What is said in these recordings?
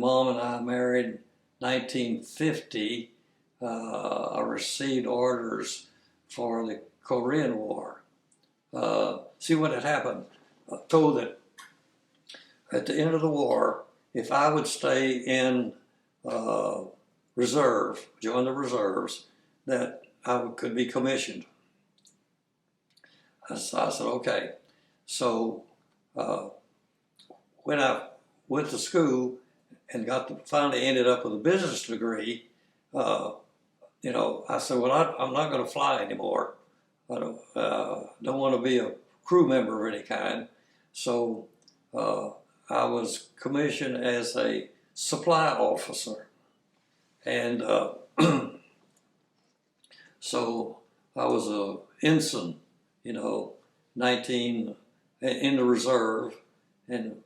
Mom and I married in 1950, I received orders for the Korean War. See what had happened. I told that at the end of the war, if I would stay in reserve, join the reserves, that I could be commissioned. I said, okay. So when I went to school and finally ended up with a business degree, I said, well, I'm not going to fly anymore. I don't want to be a crew member of any kind. So I was commissioned as a supply officer. And so I was a ensign, 19 in the reserve, and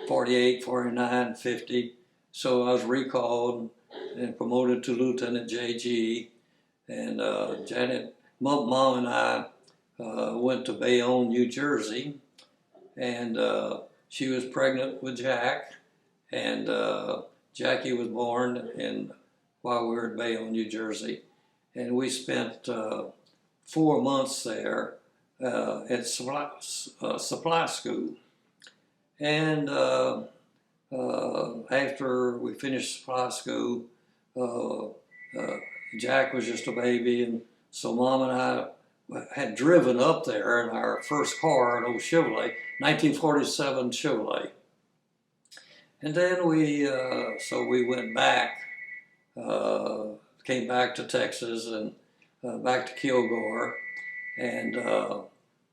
48, 49, 50. So I was recalled and promoted to Lieutenant JG. And Mom and I went to Bayonne, New Jersey, and she was pregnant with Jack, and Jackie was born while we were at Bayonne, New Jersey. And we spent 4 months there at supply school. And after we finished supply school, Jack was just a baby, and so Mom and I had driven up there in our first car, an old Chevrolet, 1947 Chevrolet. And then we went back, came back to Texas and back to Kilgore, and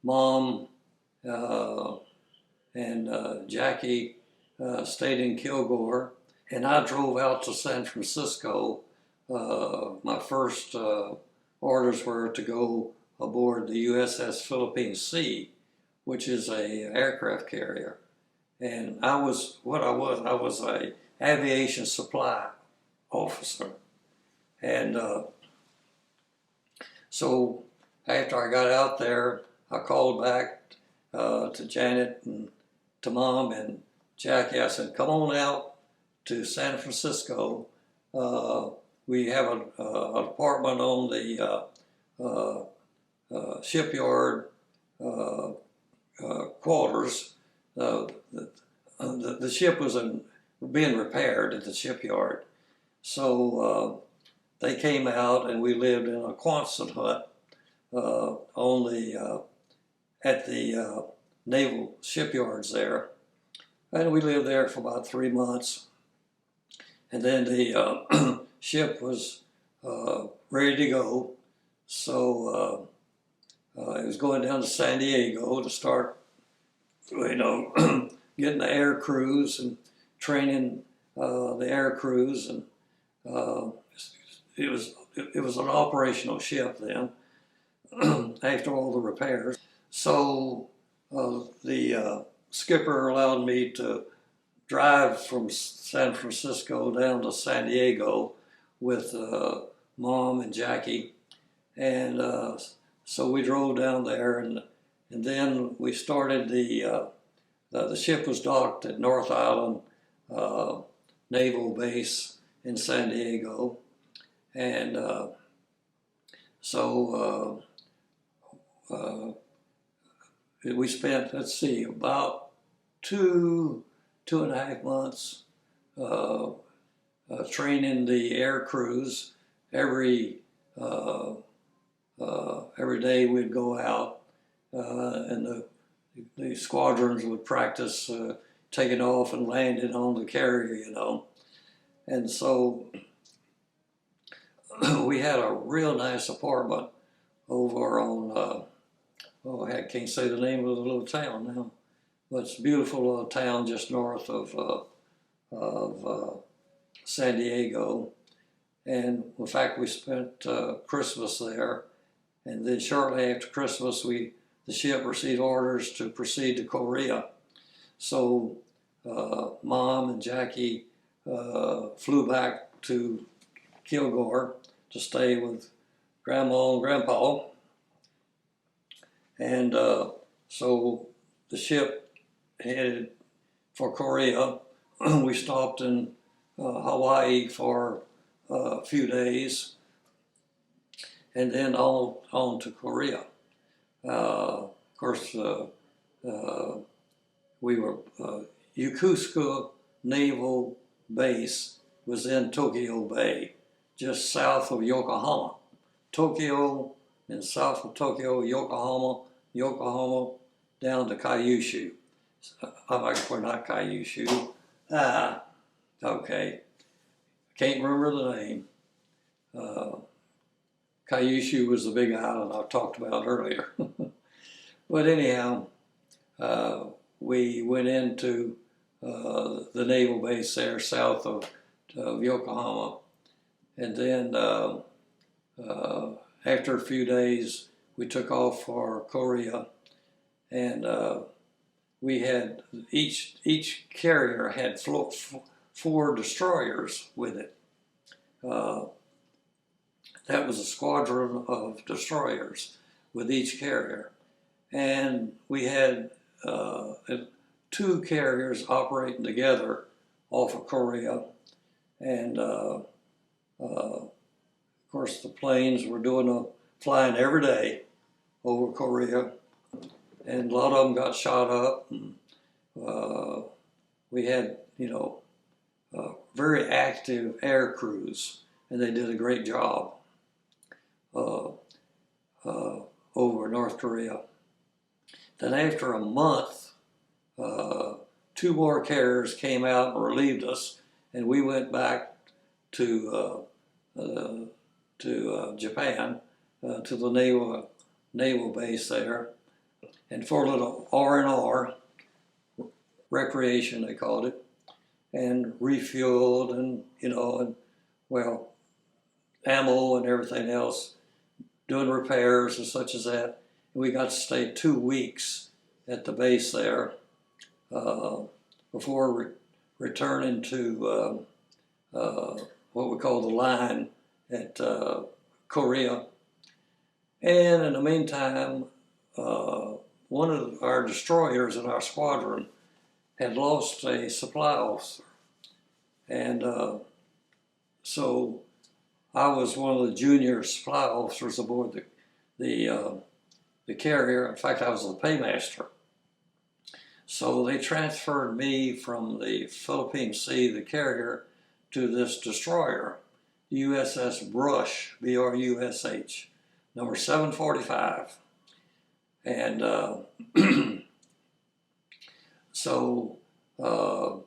Mom and Jackie stayed in Kilgore, and I drove out to San Francisco. My first orders were to go aboard the USS Philippine Sea, which is a aircraft carrier. And I was a aviation supply officer. And so after I got out there, I called back to Janet and to Mom and Jackie. I said, come on out to San Francisco. We have an apartment on the shipyard quarters. The ship was being repaired at the shipyard. So they came out and we lived in a Quonset hut at the naval shipyards there. And we lived there for about 3 months. And then the ship was ready to go. So it was going down to San Diego to start, getting the air crews and training the air crews. And it was an operational ship then after all the repairs. So the skipper allowed me to drive from San Francisco down to San Diego with Mom and Jackie, and so we drove down there, and then we started the ship was docked at North Island Naval Base in San Diego, and so we spent, about 2.5 months training the air crews. Every day we'd go out, and the squadrons would practice taking off and landing on the carrier, And so we had a real nice apartment over on, I can't say the name of the little town now, but it's a beautiful little town just north of San Diego. And in fact, we spent Christmas there. And then shortly after Christmas, the ship received orders to proceed to Korea. So Mom and Jackie flew back to Kilgore to stay with Grandma and Grandpa. And so the ship headed for Korea. we stopped in Hawaii for a few days, and then on to Korea. Of course, we were Yokosuka Naval Base was in Tokyo Bay, just south of Yokohama. Tokyo and south of Tokyo, Yokohama down to Kyushu. We're not Kyushu. Okay. Can't remember the name. Kyushu was the big island I talked about earlier. But anyhow, we went into the naval base there south of Yokohama. And then after a few days, we took off for Korea. And we had, each carrier had four destroyers with it. That was a squadron of destroyers with each carrier. And we had two carriers operating together off of Korea. And of course, the planes were flying every day over Korea. And a lot of them got shot up. And, we had, very active air crews, and they did a great job over North Korea. Then after a month, two more carriers came out and relieved us, and we went back to Japan, to the naval base there, and for a little R&R, recreation they called it, and refueled and ammo and everything else, doing repairs and such as that. And we got to stay 2 weeks at the base there before returning to what we call the line at Korea. And in the meantime, one of our destroyers in our squadron had lost a supply officer. And so I was one of the junior supply officers aboard the carrier. In fact, I was the paymaster. So they transferred me from the Philippine Sea, the carrier, to this destroyer, USS Brush, B-R-U-S-H, number 745. And so the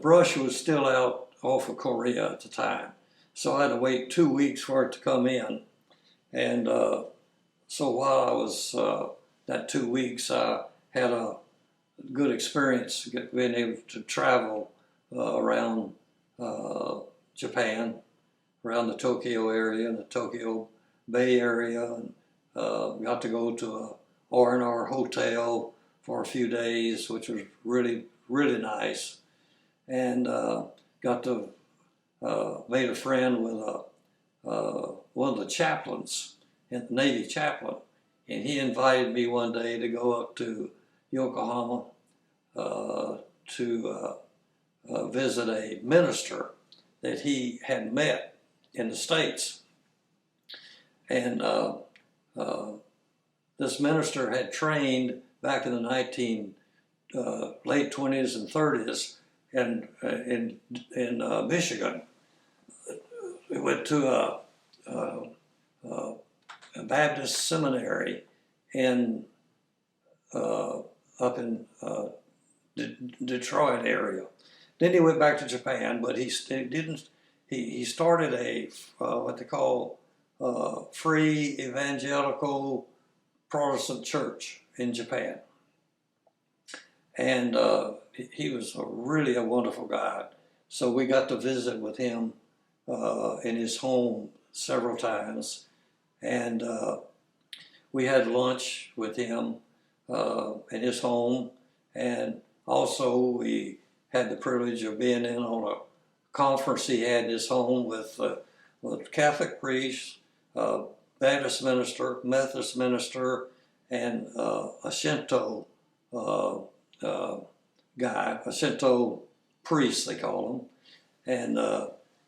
Brush was still out off of Korea at the time. So I had to wait 2 weeks for it to come in. And so while I was that 2 weeks, I had a good experience being able to travel around Japan, around the Tokyo area and the Tokyo Bay area, and got to go to a R&R hotel for a few days, which was really, really nice. And got to made a friend with one of the chaplains, the Navy chaplain, and he invited me one day to go up to Yokohama to visit a minister that he had met in the States. And this minister had trained back in the late 20s and 30s in Michigan. We went to a Baptist seminary up in Detroit area. Then he went back to Japan, but he didn't. He started a what they call free evangelical Protestant church in Japan, and he was really a wonderful guy. So we got to visit with him in his home several times, and we had lunch with him in his home, and also we had the privilege of being in on a conference he had in his home with Catholic priests, Baptist minister, Methodist minister, and a Shinto guy, a Shinto priests, they call them. And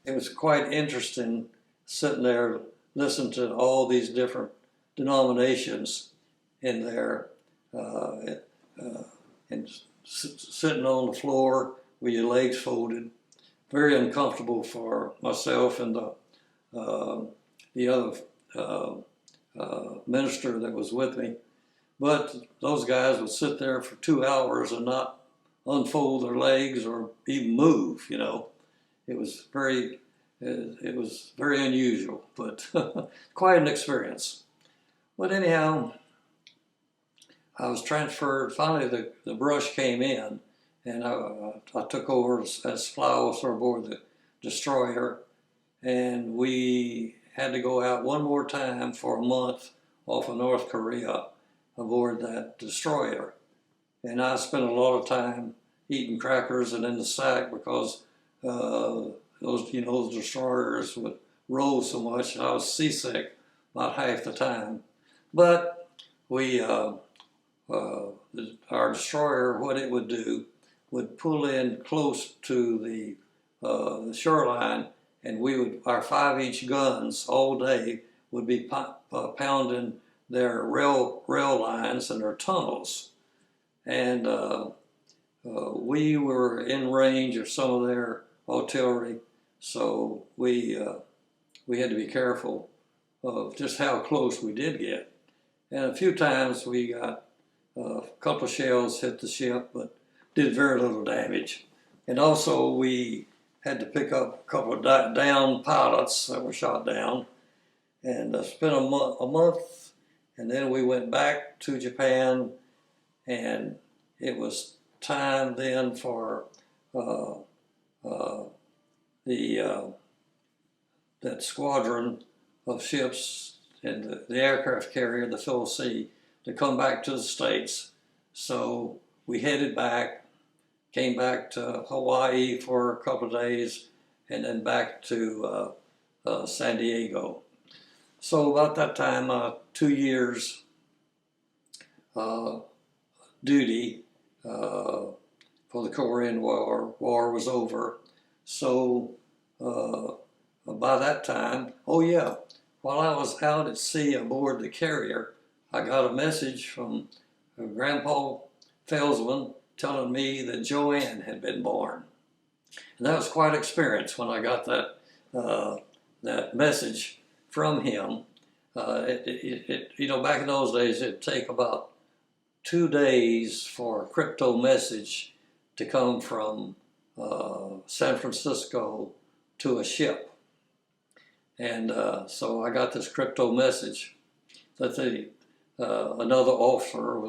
it was quite interesting sitting there listening to all these different denominations in there and sitting on the floor with your legs folded. Very uncomfortable for myself and the other minister that was with me. But those guys would sit there for 2 hours and not unfold their legs or even move, you know. It was very unusual, but quite an experience. But anyhow, I was transferred. Finally, the brush came in, and I took over as fly officer aboard the destroyer, and we had to go out one more time for a month off of North Korea aboard that destroyer. And I spent a lot of time eating crackers and in the sack because those destroyers would roll so much, and I was seasick about half the time. But our destroyer, what it would do, would pull in close to the shoreline, and our 5-inch guns all day would be pounding their rail lines and their tunnels. And we were in range of some of their artillery, so we had to be careful of just how close we did get. And a few times we got a couple of shells hit the ship, but did very little damage. And also we had to pick up a couple of downed pilots that were shot down, and spent a month, and then we went back to Japan, and it was time then for that squadron of ships and the aircraft carrier, the Phil C, to come back to the States. So we headed back, came back to Hawaii for a couple of days, and then back to San Diego. So about that time, 2 years duty for the Korean War. War was over. So by that time, oh yeah, while I was out at sea aboard the carrier, I got a message from Grandpa Felsman telling me that Joanne had been born. And that was quite an experience when I got that message from him. Back in those days, it'd take about 2 days for a crypto message to come from San Francisco to a ship. And so I got this crypto message that another officer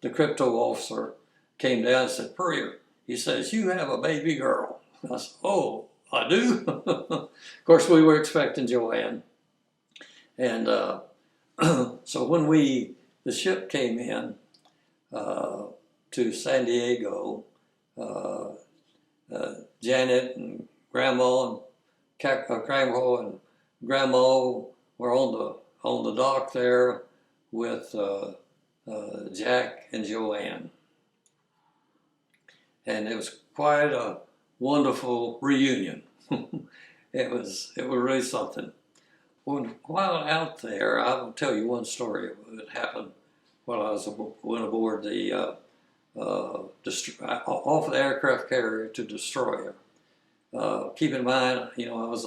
the crypto officer came down and said, "Puryear," he says, "you have a baby girl." I said, "Oh, I do?" Of course, we were expecting Joanne. And so when the ship came in to San Diego, Janet and Grandma and Grandma were on the dock there with Jack and Joanne. And it was quite a wonderful reunion. It was really something. While out there, I will tell you one story that happened while I went aboard off the aircraft carrier to destroyer. Keep in mind, I was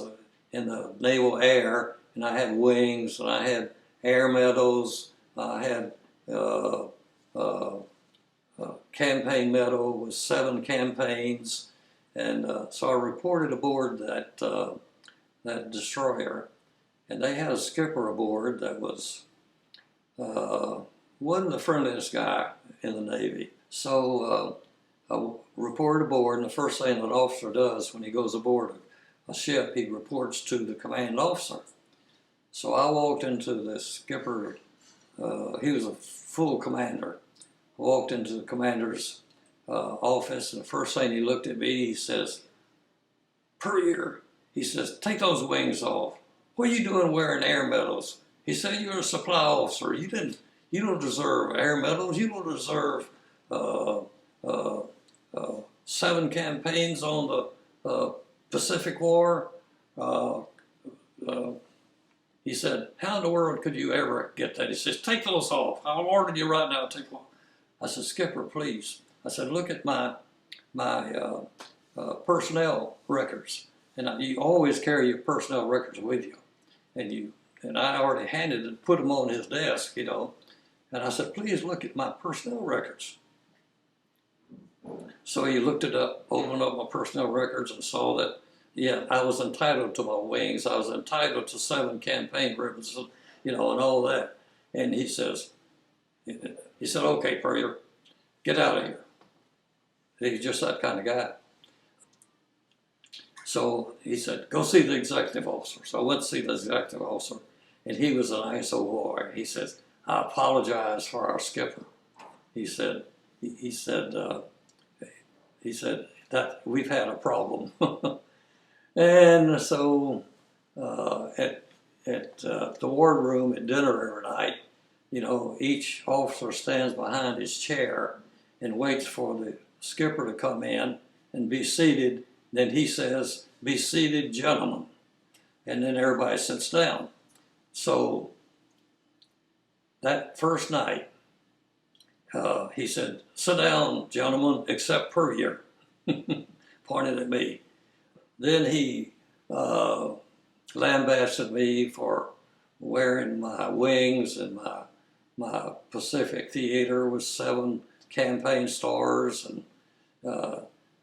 in the naval air, and I had wings, and I had air medals. I had campaign medal with 7 campaigns, and so I reported aboard that destroyer, and they had a skipper aboard that wasn't the friendliest guy in the Navy. So I reported aboard, and the first thing an officer does when he goes aboard a ship, he reports to the commanding officer. So I walked into the skipper, he was a full commander. I walked into the commander's office, and the first thing he looked at me, he says, "Puryear," he says, "take those wings off. What are you doing wearing air medals?" He said, "You're a supply officer. You don't deserve air medals. You don't deserve 7 campaigns on the Pacific War. He said, how in the world could you ever get that? He says, take those off. I'll order you right now, take them off. I said, Skipper, please. I said, look at my personnel records. And you always carry your personnel records with you. And I already handed and put them on his desk, you know. And I said, please look at my personnel records. So he looked it up, opened up my personnel records and saw that, yeah, I was entitled to my wings. I was entitled to 7 campaign ribbons, you know, and all that. And he said, okay, Puryear, get out of here. He's just that kind of guy. So he said, go see the executive officer. So I went to see the executive officer, and he was a nice old boy. He says, I apologize for our skipper. He said that we've had a problem. And so at the wardroom at dinner every night, you know, each officer stands behind his chair and waits for the skipper to come in and be seated. Then he says, be seated, gentlemen. And then everybody sits down. So that first night, he said, sit down, gentlemen, except Puryear, pointed at me. Then he lambasted me for wearing my wings and my Pacific Theater with 7 campaign stars. And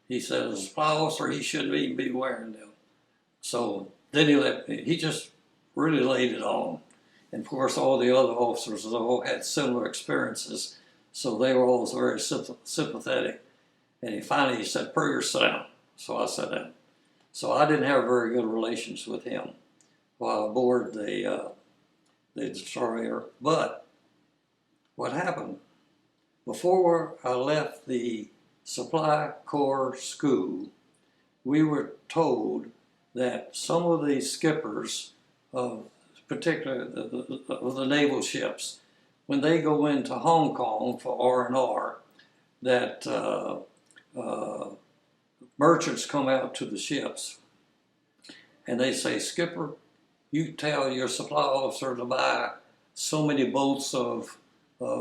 he said, as a supply officer, he shouldn't even be wearing them. So then he let me, he just really laid it on. And of course, all the other officers all had similar experiences, so they were all very sympathetic. And he finally said, Puryear, sit down. So I sat down. So I didn't have very good relations with him while aboard the destroyer. But what happened, before I left the Supply Corps School, we were told that some of the skippers of particularly of the naval ships, when they go into Hong Kong for R&R, that merchants come out to the ships and they say, Skipper, you tell your supply officer to buy so many bolts of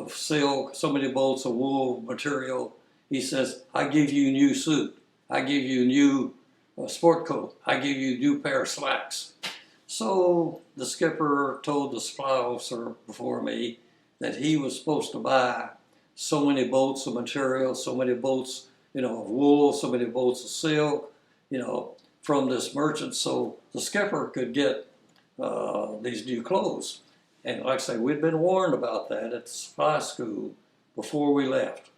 silk, so many bolts of wool material. He says, I give you a new suit. I give you a new sport coat. I give you a new pair of slacks. So the skipper told the supply officer before me that he was supposed to buy so many bolts of material, so many bolts, you know, of wool, so many bolts of silk, you know, from this merchant, so the skipper could get these new clothes. And like I say, we'd been warned about that at the supply school before we left.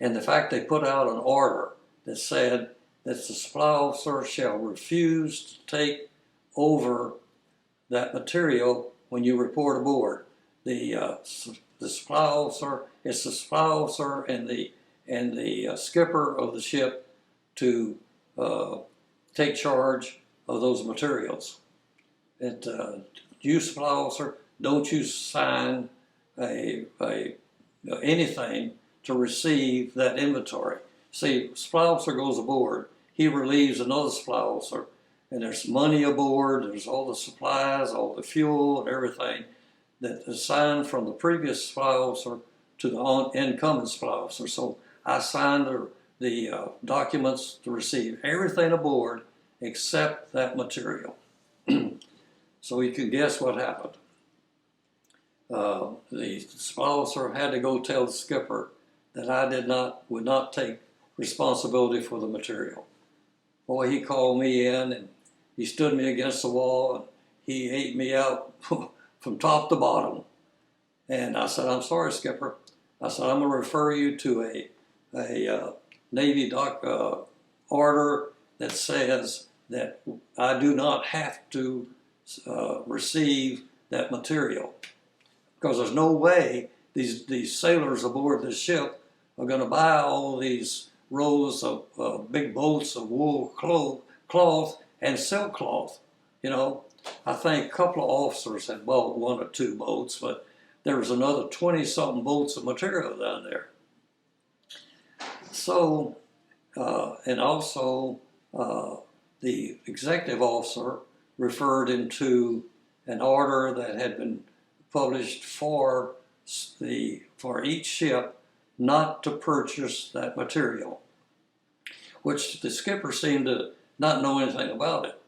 And the fact they put out an order that said that the supply officer shall refuse to take over that material when you report aboard. The supply officer, it's the supply officer and the skipper of the ship to take charge of those materials. You supply officer, don't you sign anything to receive that inventory. See, supply officer goes aboard, he relieves another supply officer, and there's money aboard, there's all the supplies, all the fuel and everything that is signed from the previous supply officer to the incoming supply officer. So I signed the documents to receive everything aboard except that material. So you can guess what happened. The supply officer had to go tell the skipper that I would not take responsibility for the material. Boy, he called me in and he stood me against the wall and he ate me out from top to bottom. And I said, I'm sorry, skipper. I said, I'm going to refer you to a Navy order that says that I do not have to receive that material. Because there's no way these sailors aboard this ship are going to buy all these rolls of big bolts of wool cloth and silk cloth. You know, I think a couple of officers had bought 1 or 2 boats, but there was another 20-something bolts of material down there. So, and also the executive officer referred him to an order that had been published for each ship not to purchase that material, which the skipper seemed to not know anything about it.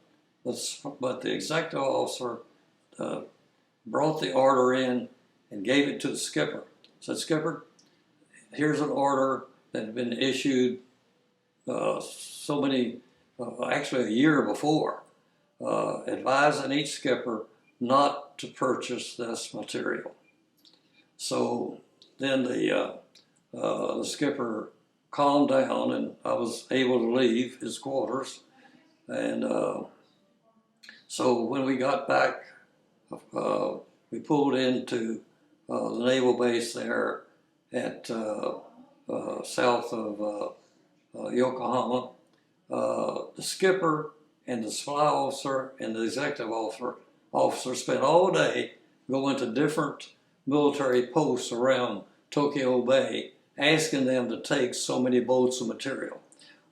But the executive officer brought the order in and gave it to the skipper. Said, "Skipper, here's an order that had been issued actually a year before, advising each skipper not to purchase this material." So then the skipper calmed down, and I was able to leave his quarters. And so when we got back, we pulled into the naval base there at south of Yokohama. The skipper and the supply officer and the executive officer spent all day going to different military posts around Tokyo Bay, asking them to take so many boats of material,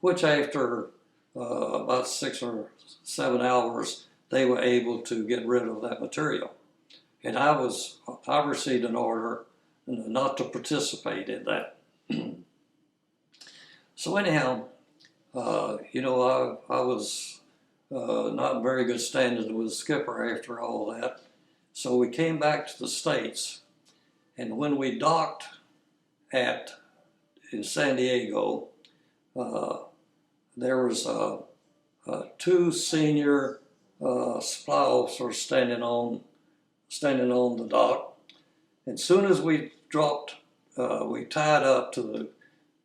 which after about 6 or 7 hours, they were able to get rid of that material. And I received an order not to participate in that. So anyhow, I was not in very good standing with the skipper after all that. So we came back to the States, and when we docked in San Diego, there was two senior supply officers standing on the dock. And soon as we tied up to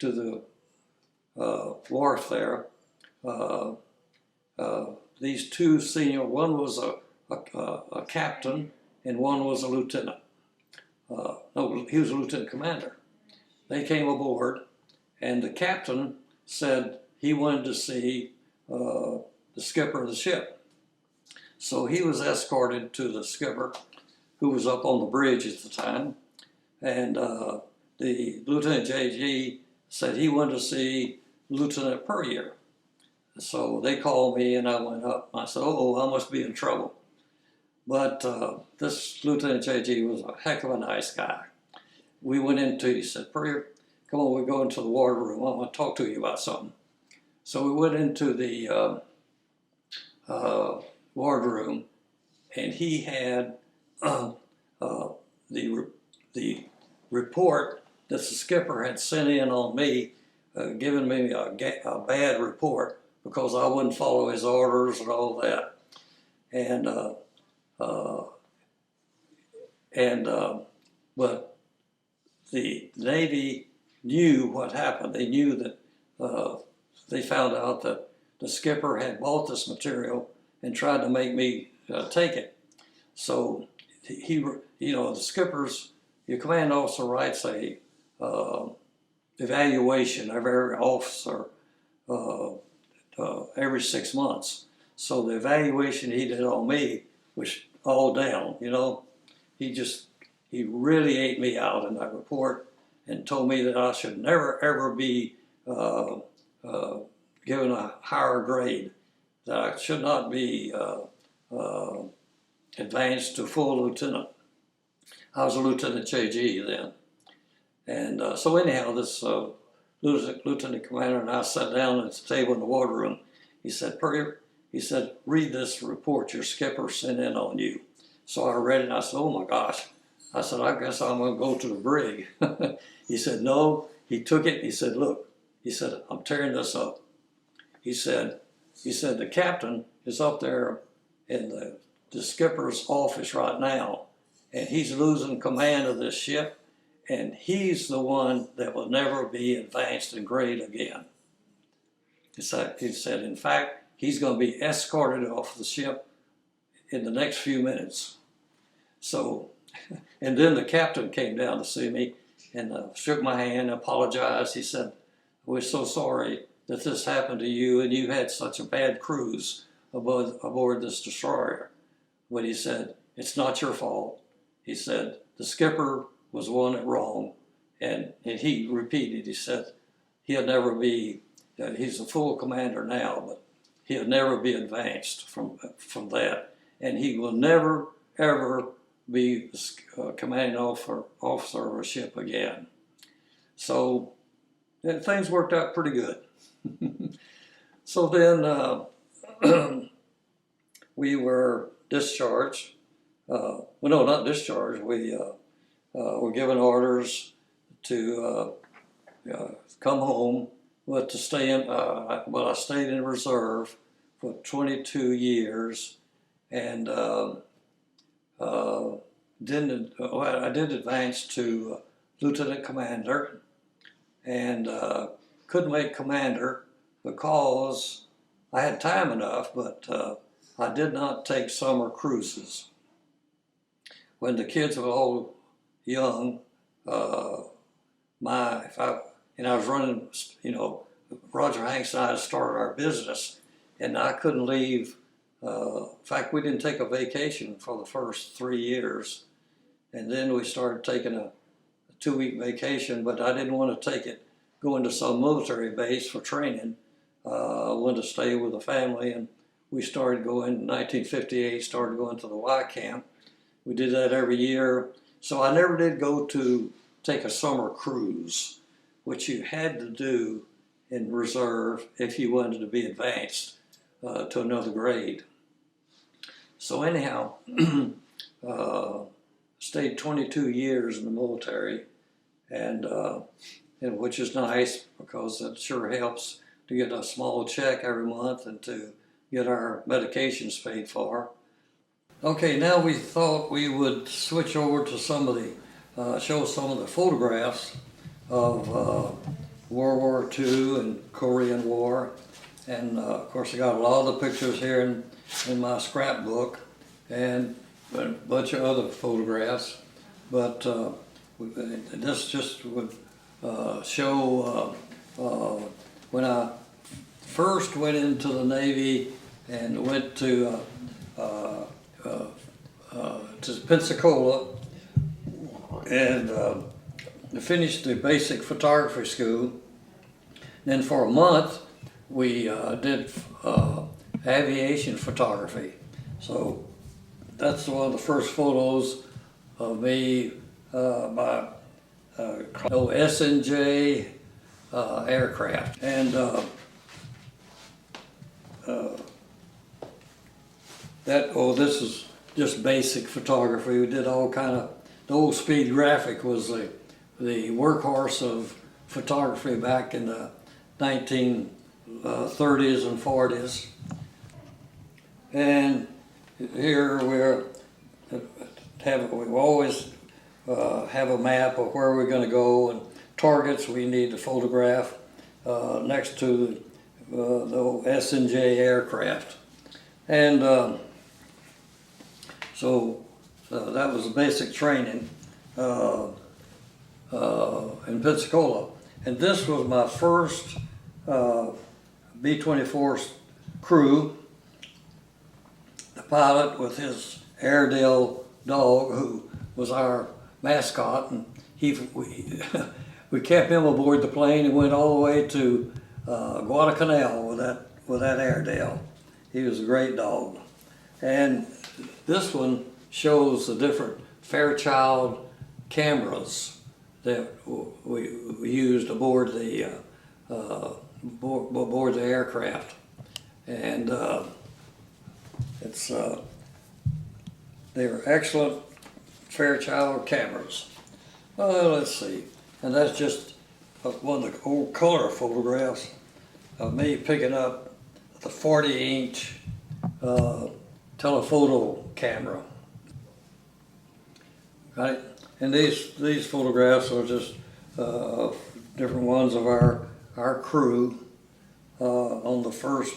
the wharf there. These two senior, one was a captain and one was a lieutenant. No, he was a lieutenant commander. They came aboard, and the captain said he wanted to see the skipper of the ship. So he was escorted to the skipper, who was up on the bridge at the time, and the Lieutenant JG said he wanted to see Lieutenant Puryear. So they called me, and I went up. I said, "Oh, I must be in trouble." But this Lieutenant JG was a heck of a nice guy. He said, "Puryear, come on, we're going to the wardroom. I want to talk to you about something." So we went into the wardroom, and he had the report that the skipper had sent in on me, giving me a bad report because I wouldn't follow his orders and all that. But the Navy knew what happened. They knew that they found out that the skipper had bought this material and tried to make me take it. So the skipper's, your command officer writes a evaluation of every officer every 6 months. So the evaluation he did on me was all down. He really ate me out in that report and told me that I should never ever be given a higher grade, that I should not be advanced to full lieutenant. I was a Lieutenant JG then. And so anyhow, this lieutenant commander and I sat down at the table in the wardroom. He said, "Puryear," he said, "read this report your skipper sent in on you." So I read it, and I said, "Oh my gosh." I said, "I guess I'm going to go to the brig." He said, "No." He took it. He said, "Look," he said, "I'm tearing this up." He said, "The captain is up there in the skipper's office right now, and he's losing command of this ship, and he's the one that will never be advanced in grade again." He said, "In fact, he's going to be escorted off the ship in the next few minutes." So, and then the captain came down to see me and shook my hand, apologized. He said, "We're so sorry that this happened to you, and you had such a bad cruise aboard this destroyer." But he said, "It's not your fault." He said, "The skipper was one at wrong." And he repeated, he said, he'll never be, he's a full commander now, but he'll never be advanced from that. And he will never, ever be commanding officer of a ship again. So things worked out pretty good. So then we were discharged. Well, no, not discharged. We were given orders to come home, but to stay in. Well, I stayed in reserve for 22 years, and I did advance to lieutenant commander, and couldn't make commander because I had time enough, but I did not take summer cruises. When the kids were all young, I was running, Roger Hanks and I started our business, and I couldn't leave. In fact, we didn't take a vacation for the first 3 years, and then we started taking a 2-week vacation, but I didn't want to take it, go into some military base for training. I wanted to stay with the family, and we started going, in 1958, started going to the Y camp. We did that every year. So I never did go to take a summer cruise, which you had to do in reserve if you wanted to be advanced to another grade. So anyhow, stayed 22 years in the military, and which is nice because it sure helps to get a small check every month and to get our medications paid for. Okay, now we thought we would switch over to some of the, show some of the photographs of World War II and Korean War. And of course I got a lot of the pictures here in my scrapbook and a bunch of other photographs. But this just would show when I first went into the Navy and went to Pensacola and finished the basic photography school. Then for a month we did aviation photography. So that's one of the first photos of me by S&J aircraft. And this is just basic photography. We did all kind of, the old speed graphic was the workhorse of photography back in the 1930s and 40s. And here we always have a map of where we're going to go and targets we need to photograph next to the S&J aircraft. And so that was basic training in Pensacola. And this was my first B-24 crew. The pilot with his Airedale dog, who was our mascot, and we kept him aboard the plane and went all the way to Guadalcanal with that Airedale. He was a great dog. And this one shows the different Fairchild cameras that we used aboard the aircraft, and they were excellent Fairchild cameras. Let's see, and that's just one of the old color photographs of me picking up the 40-inch telephoto camera. Right, and these photographs are just different ones of our crew on the first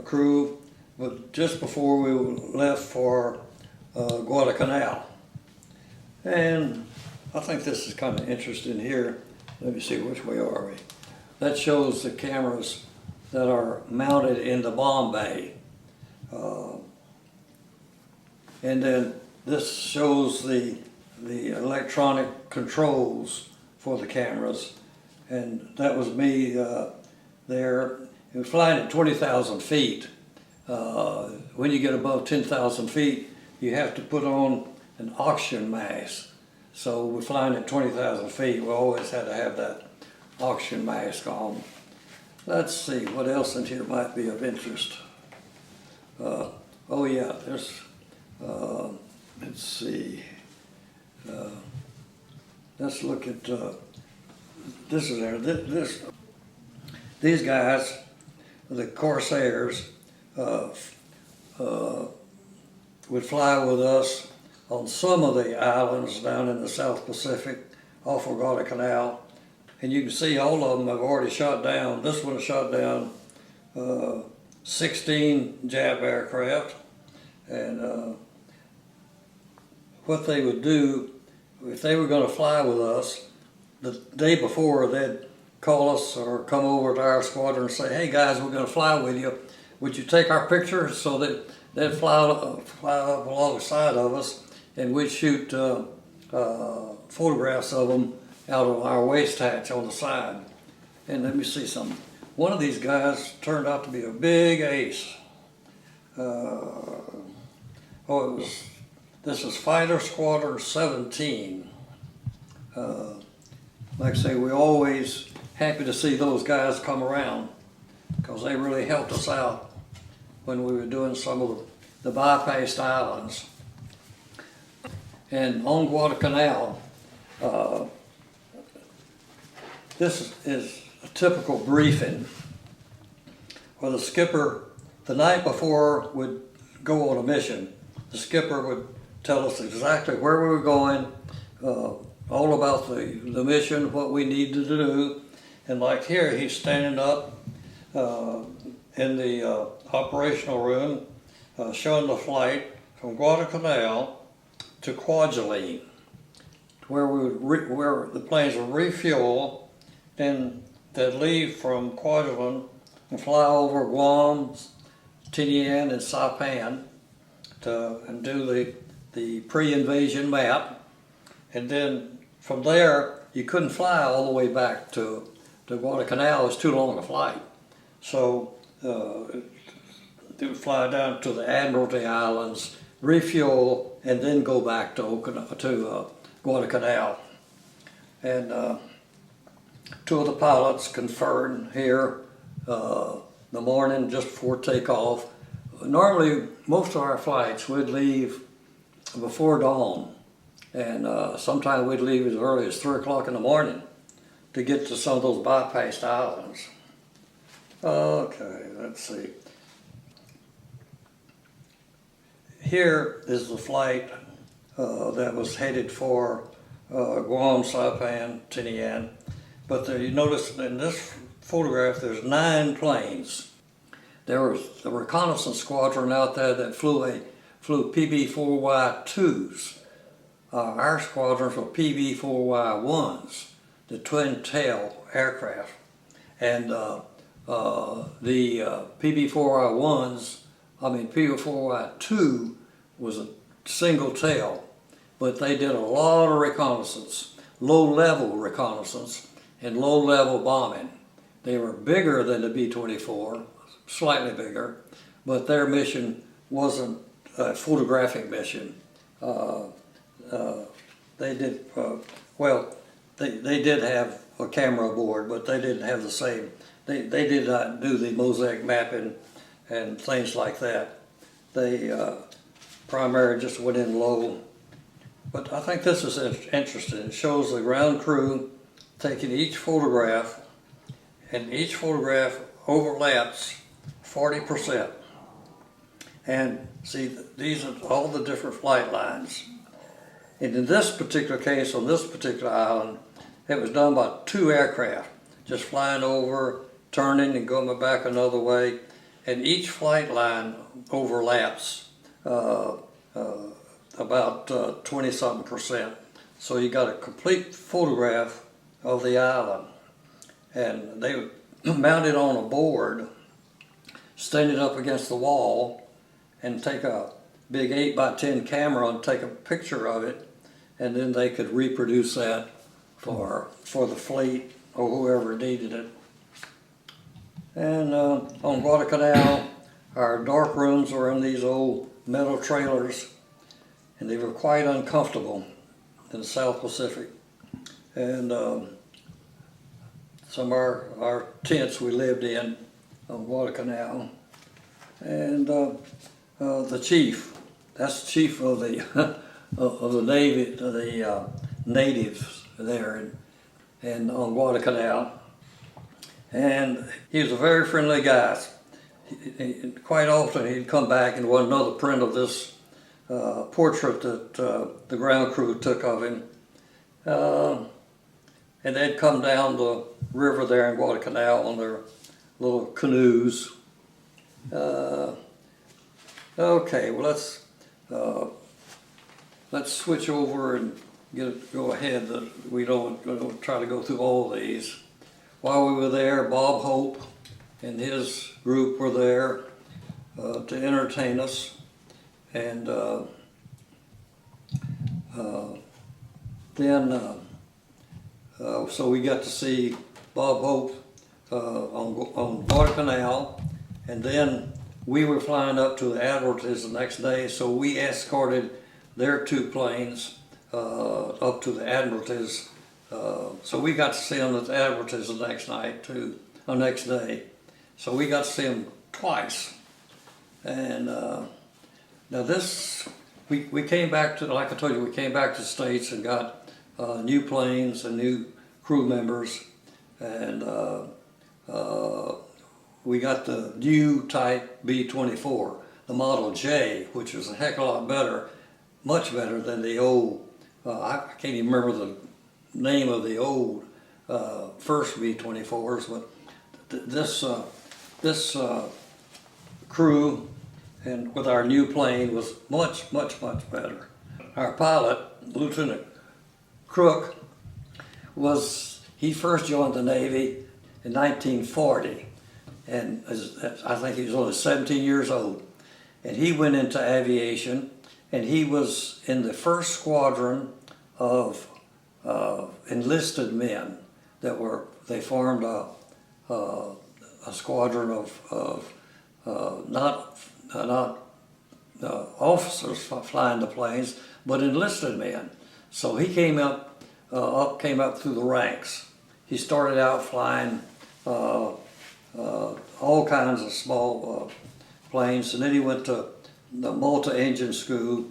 crew, but just before we left for Guadalcanal. And I think this is kind of interesting here. Let me see, which way are we? That shows the cameras that are mounted in the bomb bay. And then this shows the electronic controls for the cameras. and that was me there. It was flying at 20,000 feet. When you get above 10,000 feet, you have to put on an oxygen mask. So we're flying at 20,000 feet, we always had to have that oxygen mask on. Let's see, what else in here might be of interest? Oh yeah, there's, let's see. Let's look at, this is there, these guys, the Corsairs, would fly with us on some of the islands down in the South Pacific off of Guadalcanal. And you can see all of them have already shot down. This one shot down 16 Jap aircraft. And what they would do, if they were going to fly with us, the day before they'd call us or come over to our squadron and say, hey guys, we're going to fly with you. Would you take our picture? So that they'd fly up alongside of us, and we'd shoot photographs of them out of our waist hatch on the side. And let me see something. One of these guys turned out to be a big ace. This is Fighter Squadron 17. Like I say, we're always happy to see those guys come around because they really helped us out when we were doing some of the bypassed islands. And on Guadalcanal, this is a typical briefing where the skipper, the night before, would go on a mission. The skipper would tell us exactly where we were going, all about the mission, what we needed to do. And like here, he's standing up in the operational room, showing the flight from Guadalcanal to Kwajalein, where the planes would refuel, then they'd leave from Kwajalein and fly over Guam, Tinian, and Saipan and do the pre-invasion map. And then from there, you couldn't fly all the way back to Guadalcanal. It was too long a flight. So they would fly down to the Admiralty Islands, refuel, and then go back to Guadalcanal. And two of the pilots conferred here the morning just before takeoff. Normally, most of our flights would leave before dawn, and sometimes we'd leave as early as 3 o'clock in the morning to get to some of those bypassed islands. Okay, let's see. Here is the flight that was headed for Guam, Saipan, Tinian. But you notice in this photograph there's 9 planes. There was a reconnaissance squadron out there that flew PB-4Y2s. Our squadrons were PB-4Y1s, the twin-tail aircraft. And the PB-4Y2 was a single tail, but they did a lot of reconnaissance, low-level reconnaissance and low-level bombing. They were bigger than the B-24, slightly bigger, but their mission wasn't a photographic mission. They did, they did have a camera aboard, but they didn't have the same, they did not do the mosaic mapping and things like that. They primarily just went in low. But I think this is interesting. It shows the ground crew taking each photograph, and each photograph overlaps 40%. And see, these are all the different flight lines. And in this particular case, on this particular island, it was done by 2 aircraft, just flying over, turning and going back another way. And each flight line overlaps about 20-something%. So you got a complete photograph of the island. And they would mount it on a board, stand it up against the wall, and take a big 8x10 camera and take a picture of it, and then they could reproduce that for the fleet or whoever needed it. And on Guadalcanal, our dark rooms were in these old metal trailers, and they were quite uncomfortable in the South Pacific. And some of our tents we lived in on Guadalcanal. And the chief, that's the chief of the of the Navy, the natives there and on Guadalcanal. And he was a very friendly guy. Quite often he'd come back and want another print of this portrait that the ground crew took of him. And they'd come down the river there in Guadalcanal on their little canoes. Okay, well let's switch over and go ahead. We don't try to go through all these. While we were there, Bob Hope and his group were there to entertain us, and then so we got to see Bob Hope on Guadalcanal, and then we were flying up to the Admiralties the next day, so we escorted their two planes up to the Admiralties. So we got to see them at the Admiralties the next night too, the next day. So we got to see them twice. And now this, we came back to, like I told you, we came back to the States and got new planes and new crew members. And we got the new type B-24, the Model J, which was a heck of a lot better, much better than the old, I can't even remember the name of the old first B-24s, but this crew and with our new plane was much better. Our pilot, Lieutenant Crook, he first joined the Navy in 1940, and I think he was only 17 years old, and he went into aviation, and he was in the first squadron of enlisted men they formed a squadron of not officers flying the planes, but enlisted men. So he came up through the ranks. He started out flying all kinds of small planes, and then he went to the multi-engine school,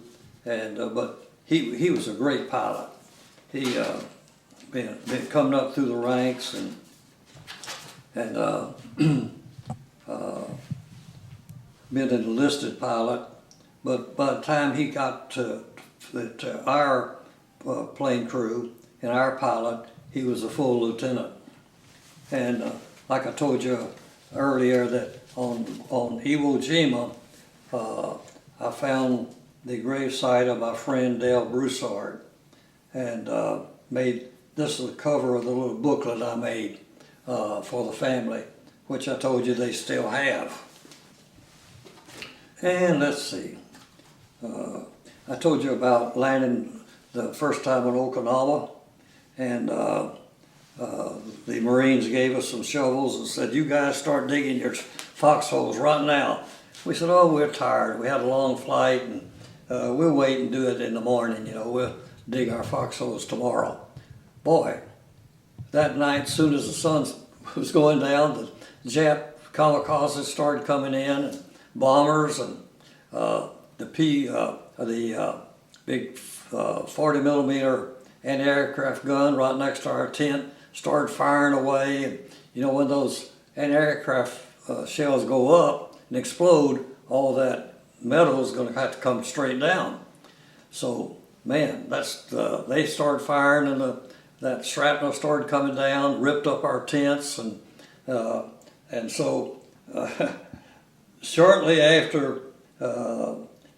and but he was a great pilot. He been coming up through the ranks and been an enlisted pilot, but by the time he got to our plane crew and our pilot, he was a full lieutenant. And like I told you earlier, that on Iwo Jima, I found the gravesite of my friend Dale Broussard, and this is the cover of the little booklet I made for the family, which I told you they still have. And let's see, I told you about landing the first time in Okinawa, and the Marines gave us some shovels and said, "You guys start digging your foxholes right now." We said, "Oh, we're tired. We had a long flight, and we'll wait and do it in the morning. We'll dig our foxholes tomorrow." Boy, that night, as soon as the sun was going down, the Jap kamikazes started coming in, and bombers, and the big 40 millimeter anti-aircraft gun right next to our tent started firing away. And when those anti-aircraft shells go up and explode, all that metal is going to have to come straight down. So, man, they started firing, and that shrapnel started coming down, ripped up our tents, and so shortly after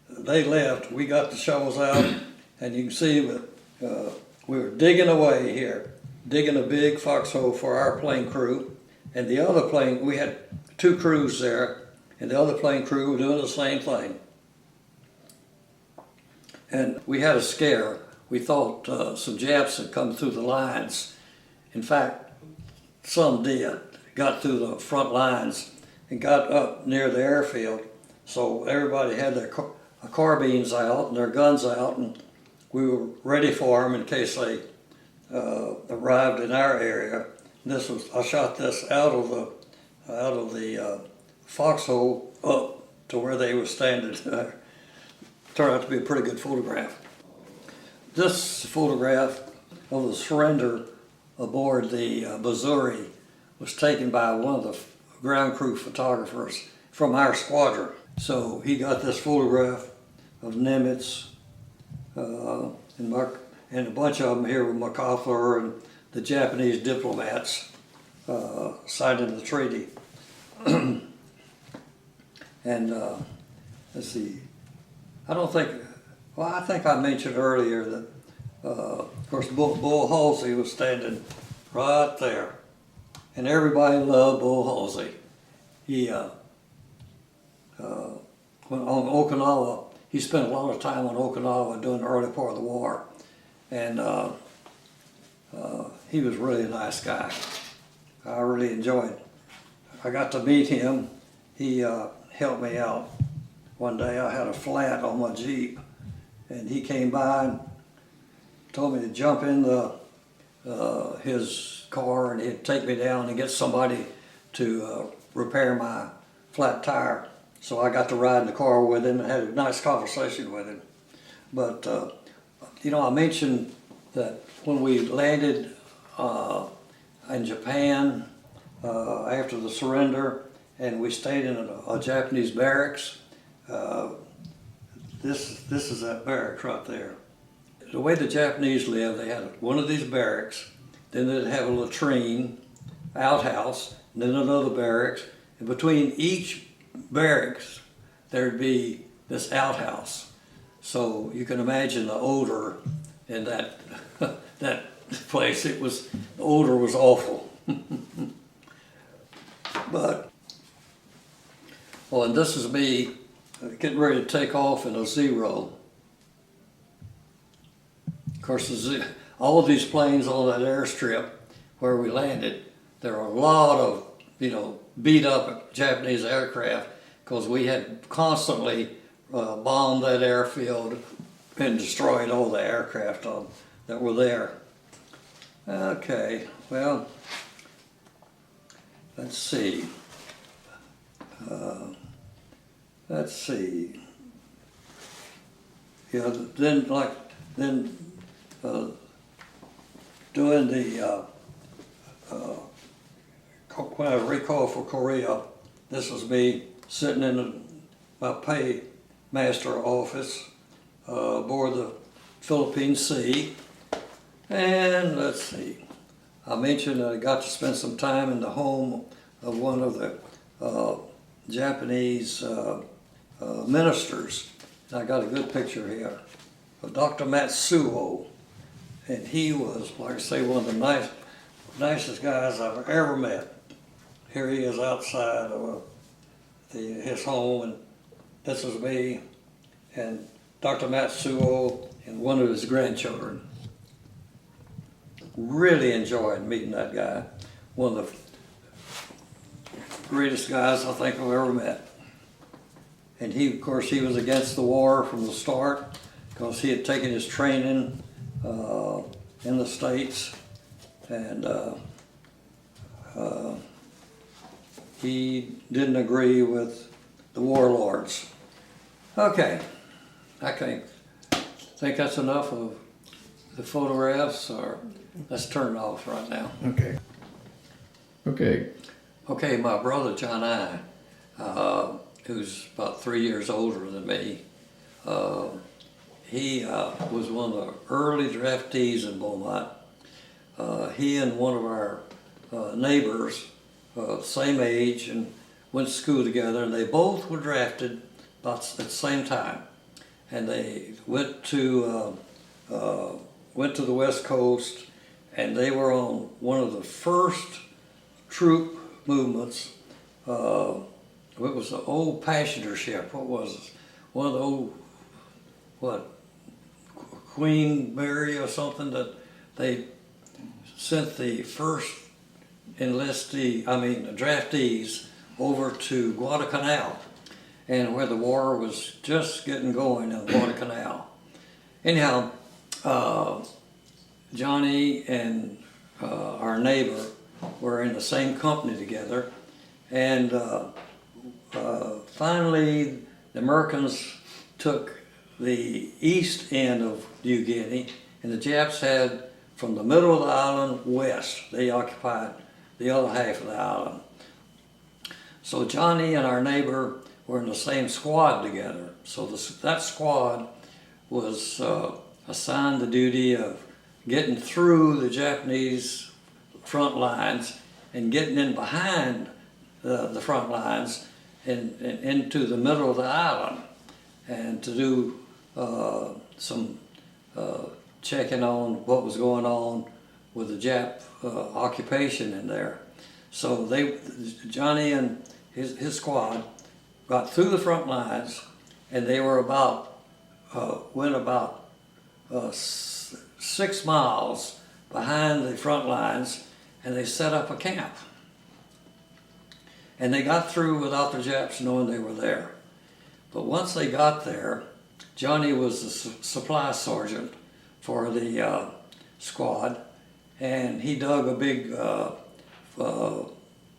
they left, we got the shovels out, and you can see that we were digging away here, digging a big foxhole for our plane crew, and the other plane, we had two crews there, and the other plane crew were doing the same thing. And we had a scare. We thought some Japs had come through the lines. In fact, some did, got through the front lines and got up near the airfield. So everybody had their carbines out and their guns out, and we were ready for them in case they arrived in our area. I shot this out of the foxhole up to where they were standing. Turned out to be a pretty good photograph. This photograph of the surrender aboard the Missouri was taken by one of the ground crew photographers from our squadron. So he got this photograph of Nimitz and a bunch of them here with MacArthur and the Japanese diplomats signing the treaty. And let's see, I think I mentioned earlier that, of course, Bull Halsey was standing right there. And everybody loved Bull Halsey. He, when on Okinawa, he spent a lot of time on Okinawa during the early part of the war. And he was really a nice guy. I really enjoyed. I got to meet him. He helped me out. One day I had a flat on my Jeep, and he came by and told me to jump in his car, and he'd take me down and get somebody to repair my flat tire. So I got to ride in the car with him and had a nice conversation with him. But you know, I mentioned that when we landed in Japan after the surrender, and we stayed in a Japanese barracks. This is that barracks right there. The way the Japanese lived, they had one of these barracks, then they'd have a latrine, outhouse, and then another barracks. And between each barracks, there'd be this outhouse. So you can imagine the odor in that that place. The odor was awful. But, well, and this is me getting ready to take off in a Zero. Of course, all of these planes on that airstrip where we landed, there are a lot of, beat up Japanese aircraft because we had constantly bombed that airfield and destroyed all the aircraft that were there. Okay, well, let's see. Yeah, doing the when I recalled for Korea, this was me sitting in my paymaster office aboard the Philippine Sea. And let's see, I mentioned that I got to spend some time in the home of one of the Japanese ministers. And I got a good picture here of Dr. Matsuo. And he was, like I say, one of the nicest guys I've ever met. Here he is outside of his home, and this is me and Dr. Matsuo and one of his grandchildren. Really enjoyed meeting that guy. One of the greatest guys I think I've ever met. And he, of course, he was against the war from the start because he had taken his training in the States, and he didn't agree with the warlords. Okay, I think that's enough of the photographs, or let's turn it off right now. Okay. Okay, my brother John I, who's about 3 years older than me, he was one of the early draftees in Beaumont. He and one of our neighbors, same age, and went to school together, and they both were drafted about at the same time. And they went to the West Coast, and they were on one of the first troop movements. It was an old passenger ship. What was it? One of the old, Queen Mary or something, that they sent the first draftees over to Guadalcanal, and where the war was just getting going in Guadalcanal. Anyhow, Johnny and our neighbor were in the same company together, and finally the Americans took the east end of New Guinea, and the Japs had from the middle of the island west. They occupied the other half of the island. So Johnny and our neighbor were in the same squad together. So that squad was assigned the duty of getting through the Japanese front lines and getting in behind the front lines and into the middle of the island, and to do some checking on what was going on with the Jap occupation in there. So Johnny and his squad got through the front lines, and they were went about 6 miles behind the front lines, and they set up a camp. And they got through without the Japs knowing they were there. But once they got there, Johnny was the supply sergeant for the squad, and he dug a big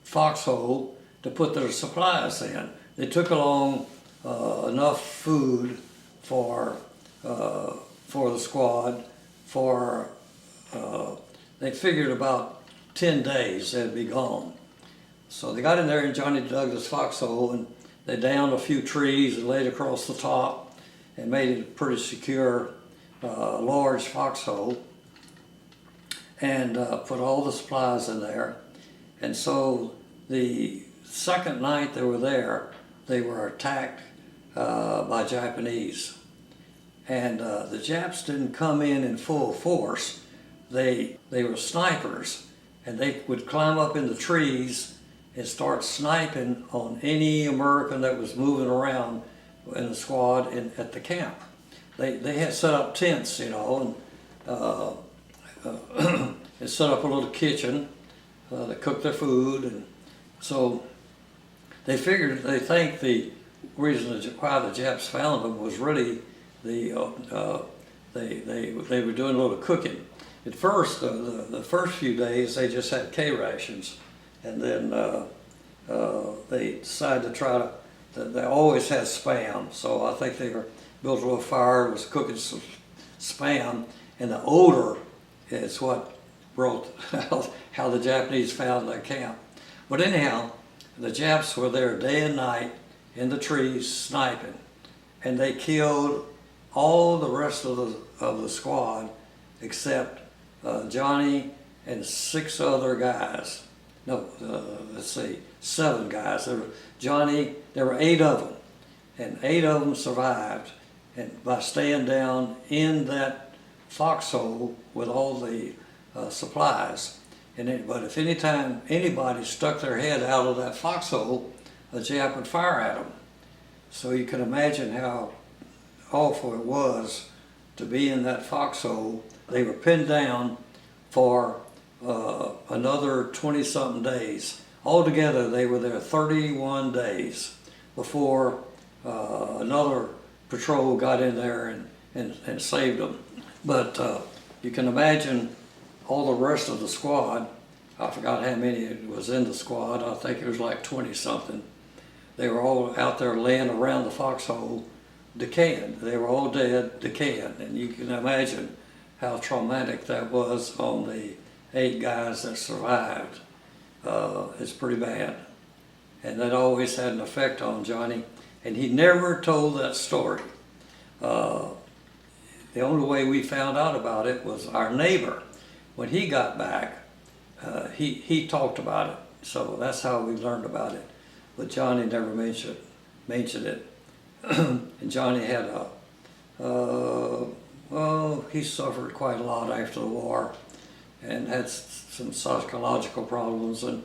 foxhole to put their supplies in. They took along enough food for the squad they figured about 10 days they'd be gone. So they got in there, and Johnny dug this foxhole, and they downed a few trees and laid across the top and made it a pretty secure, large foxhole, and put all the supplies in there. And so the second night they were there, they were attacked by Japanese. And the Japs didn't come in full force. They were snipers, and they would climb up in the trees and start sniping on any American that was moving around in the squad at the camp. They had set up tents, and and set up a little kitchen to cook their food, and so they think the reason why the Japs found them was really they were doing a little cooking. At first, the first few days, they just had K rations, and then they decided to try to. They always had Spam, so I think they built a little fire, was cooking some Spam, and the odor is what brought how the Japanese found their camp. But anyhow, the Japs were there day and night in the trees sniping, and they killed all the rest of the squad except Johnny and 6 other guys. No, let's see, 7 guys. There were 8 of them, and 8 of them survived, and by staying down in that foxhole with all the supplies. But if anytime anybody stuck their head out of that foxhole, a Jap would fire at them. So you can imagine how awful it was to be in that foxhole. They were pinned down for another 20-something days. Altogether, they were there 31 days before another patrol got in there and saved them. But you can imagine all the rest of the squad. I forgot how many was in the squad. I think it was like 20-something. They were all out there laying around the foxhole, decaying. They were all dead, decaying. And you can imagine how traumatic that was on the 8 guys that survived. It's pretty bad. And that always had an effect on Johnny. And he never told that story. The only way we found out about it was our neighbor. When he got back, he talked about it. So that's how we learned about it. But Johnny never mentioned it. And Johnny had he suffered quite a lot after the war, and had some psychological problems and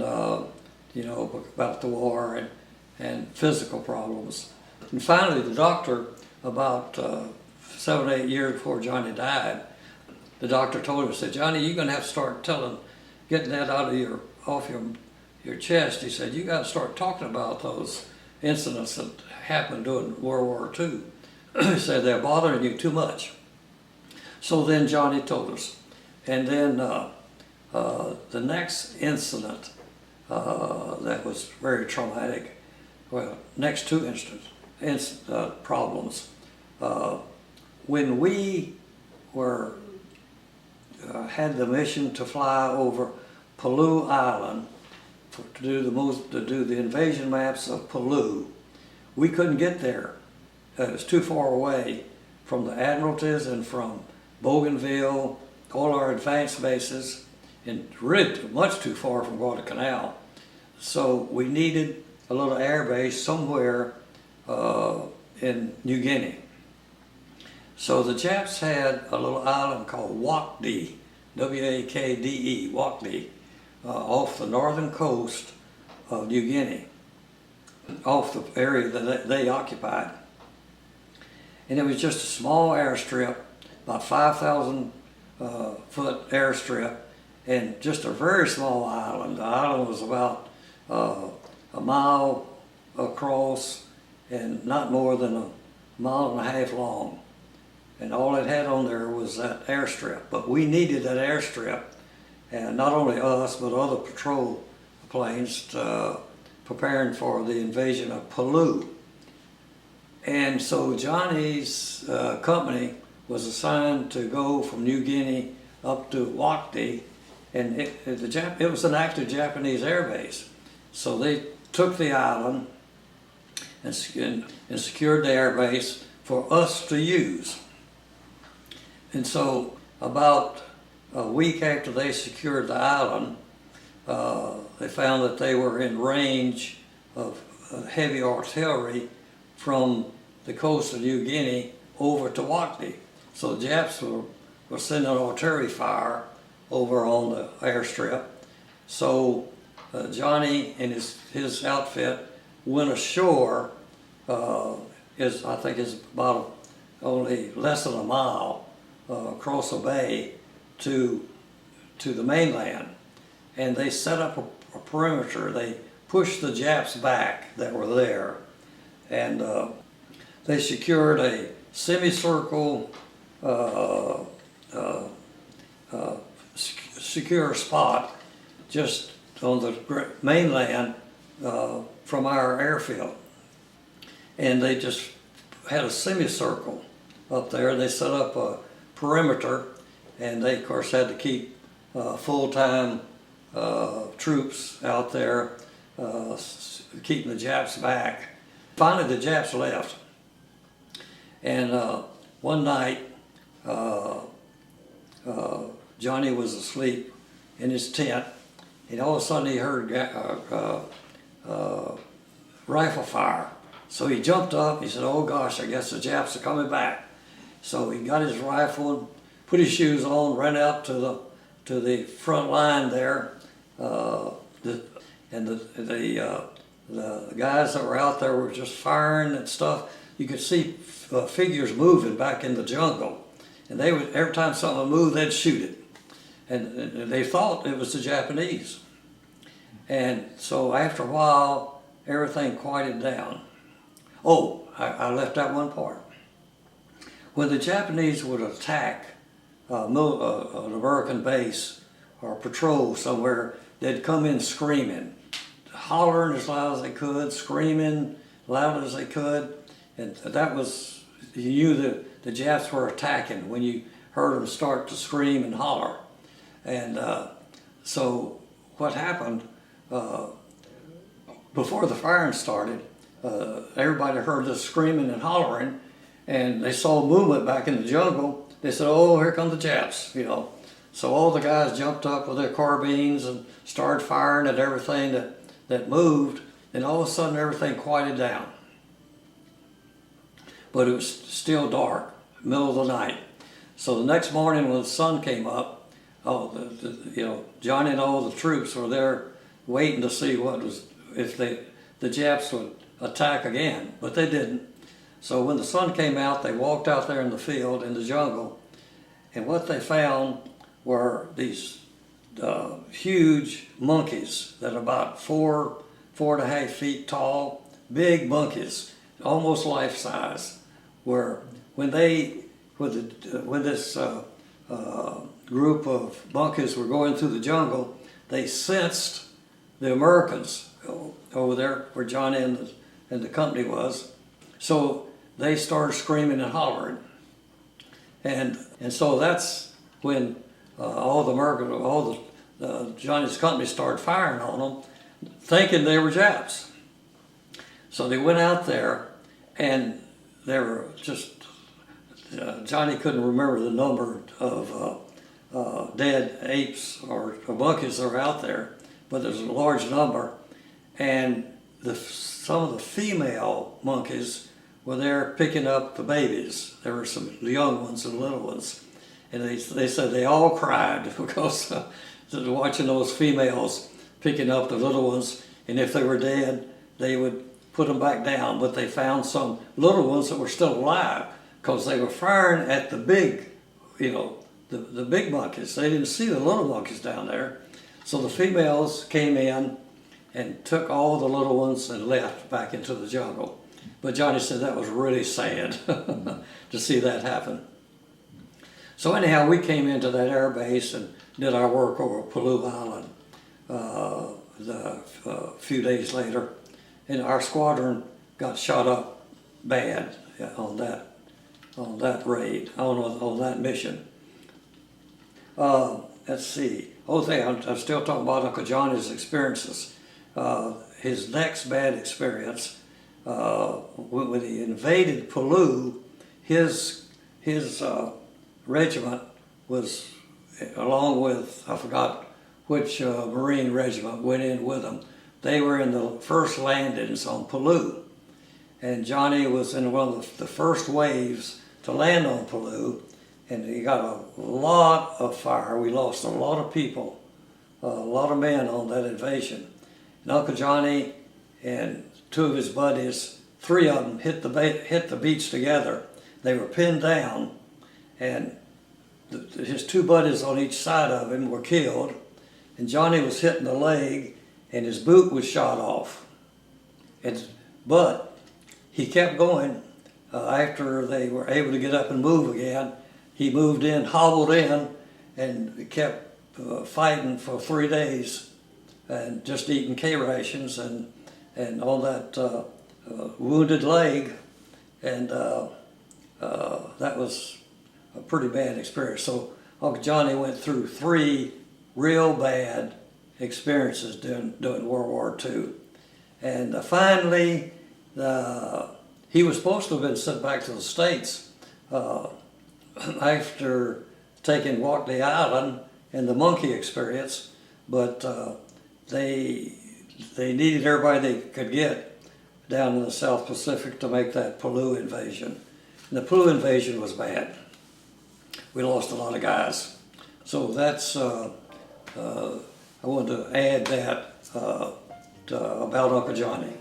about the war and physical problems. And finally, the doctor, about 7 or 8 years before Johnny died, the doctor told him, said, "Johnny, you're going to have to start telling getting that out of off your chest. He said, you got to start talking about those incidents that happened during World War II. He said, they're bothering you too much. So then Johnny told us. And then the next incident that was very traumatic, well, next two problems. When we had the mission to fly over Palau Island to do the invasion maps of Palau, we couldn't get there. It was too far away from the Admiralties and from Bougainville, all our advanced bases, and really much too far from Guadalcanal. So we needed a little air base somewhere in New Guinea. So the Japs had a little island called Wakdi, W-A-K-D-E, Wakdi, off the northern coast of New Guinea, off the area that they occupied. And it was just a small airstrip, about 5,000 foot airstrip, and just a very small island. The island was about a mile across and not more than a mile and a half long. And all it had on there was that airstrip. But we needed that airstrip, and not only us, but other patrol planes preparing for the invasion of Palau. And so Johnny's company was assigned to go from New Guinea up to Wakdi, and it was an active Japanese air base. So they took the island and secured the air base for us to use. And so about a week after they secured the island, they found that they were in range of heavy artillery from the coast of New Guinea over to Wakdi. So the Japs were sending artillery fire over on the airstrip. So Johnny and his outfit went ashore, I think is about only less than a mile across a bay to the mainland. And they set up a perimeter. They pushed the Japs back that were there, and they secured a semicircle secure spot just on the mainland from our airfield. And they just had a semicircle up there. They set up a perimeter, and they of course had to keep full-time troops out there keeping the Japs back. Finally the Japs left, and one night Johnny was asleep in his tent, and all of a sudden he heard rifle fire. So he jumped up. He said, "Oh gosh, I guess the Japs are coming back." So he got his rifle and put his shoes on, ran out to the front line there, the guys that were out there were just firing and stuff. You could see figures moving back in the jungle, and they would, every time something moved, they'd shoot it, and they thought it was the Japanese. And so after a while, everything quieted down. Oh, I left out one part. When the Japanese would attack an American base or patrol somewhere, they'd come in screaming, hollering as loud as they could, screaming loud as they could, and that was, you knew that the Japs were attacking when you heard them start to scream and holler. And so what happened, before the firing started, everybody heard this screaming and hollering, and they saw movement back in the jungle. They said, "Oh, here come the Japs," you know. So all the guys jumped up with their carbines and started firing at everything that moved, and all of a sudden everything quieted down. But it was still dark, middle of the night. So the next morning when the sun came up, Johnny and all the troops were there waiting to see if the Japs would attack again, but they didn't. So when the sun came out, they walked out there in the field, in the jungle, and what they found were these huge monkeys that are about 4.5 feet tall, big monkeys, almost life size. Where when this group of monkeys were going through the jungle, they sensed the Americans over there where Johnny and the company was. So they started screaming and hollering. And so that's when Johnny's company started firing on them, thinking they were Japs. So they went out there, and they were just, Johnny couldn't remember the number of dead apes or monkeys that were out there, but there's a large number. And some of the female monkeys were there picking up the babies. There were some young ones and little ones. And they said they all cried because watching those females picking up the little ones, and if they were dead, they would put them back down. But they found some little ones that were still alive because they were firing at the big, the big monkeys. They didn't see the little monkeys down there. So the females came in and took all the little ones and left back into the jungle. But Johnny said that was really sad to see that happen. So anyhow, we came into that air base and did our work over Palau Island a few days later. And our squadron got shot up bad on that raid, on that mission. Let's see. I'm still talking about Uncle Johnny's experiences. His next bad experience, when he invaded Palau, his regiment was, along with, I forgot which Marine regiment went in with them. They were in the first landings on Palau. And Johnny was in one of the first waves to land on Palau, and he got a lot of fire. We lost a lot of people, a lot of men on that invasion. And Uncle Johnny and two of his buddies, three of them hit the beach together. They were pinned down, and his two buddies on each side of him were killed, and Johnny was hit in the leg, and his boot was shot off. But he kept going. After they were able to get up and move again, he moved in, hobbled in, and kept fighting for 3 days, and just eating K rations and on that wounded leg, and that was a pretty bad experience. So Uncle Johnny went through 3 real bad experiences during World War II. And finally, he was supposed to have been sent back to the States after taking Walkley Island and the monkey experience, but they needed everybody they could get down in the South Pacific to make that Palau invasion. And the Palau invasion was bad. We lost a lot of guys. So that's, I wanted to add that about Uncle Johnny.